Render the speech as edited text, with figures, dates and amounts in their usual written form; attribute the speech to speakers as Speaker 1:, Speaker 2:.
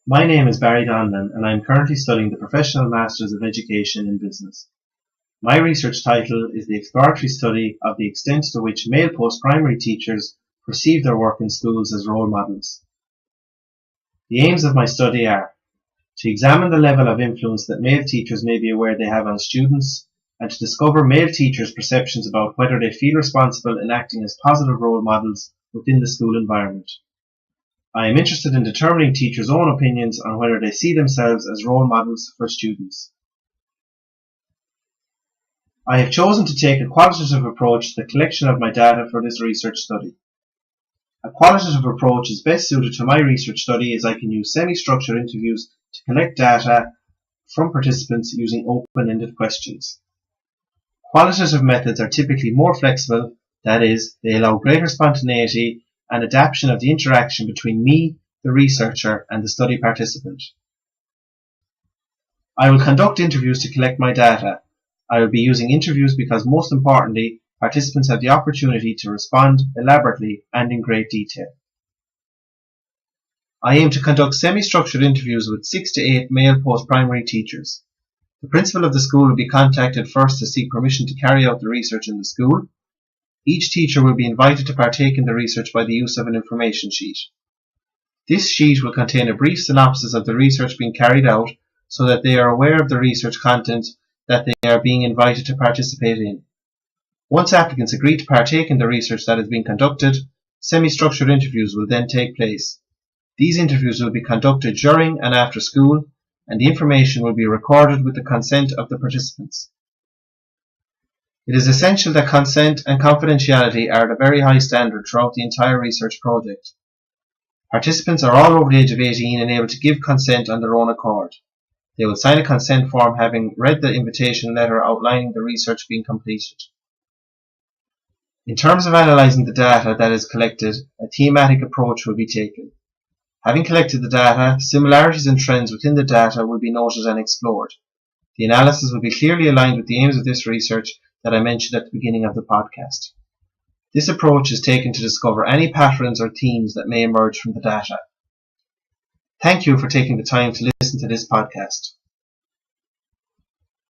Speaker 1: My name is Barry Donnellan and I am currently studying the Professional Masters of Education in Business. My research title is the exploratory study of the extent to which male post-primary teachers perceive their work in schools as role models. The aims of my study are to examine the level of influence that male teachers may be aware they have on students, and to discover male teachers' perceptions about whether they feel responsible in acting as positive role models within the school environment. I am interested in determining teachers' own opinions on whether they see themselves as role models for students. I have chosen to take a qualitative approach to the collection of my data for this research study. A qualitative approach is best suited to my research study as I can use semi-structured interviews to collect data from participants using open-ended questions. Qualitative methods are typically more flexible, that is, they allow greater spontaneity and adaptation of the interaction between me, the researcher, and the study participant. I will conduct interviews to collect my data. I will be using interviews because, most importantly, participants have the opportunity to respond elaborately and in great detail. I aim to conduct semi-structured interviews with 6 to 8 male post-primary teachers. The principal of the school will be contacted first to seek permission to carry out the research in the school. Each teacher will be invited to partake in the research by the use of an information sheet. This sheet will contain a brief synopsis of the research being carried out so that they are aware of the research content that they are being invited to participate in. Once applicants agree to partake in the research that is being conducted, semi-structured interviews will then take place. These interviews will be conducted during and after school, and the information will be recorded with the consent of the participants. It is essential that consent and confidentiality are at a very high standard throughout the entire research project. Participants are all over the age of 18 and able to give consent on their own accord. They will sign a consent form having read the invitation letter outlining the research being completed. In terms of analysing the data that is collected, a thematic approach will be taken. Having collected the data, similarities and trends within the data will be noted and explored. The analysis will be clearly aligned with the aims of this research that I mentioned at the beginning of the podcast. This approach is taken to discover any patterns or themes that may emerge from the data. Thank you for taking the time to listen to this podcast.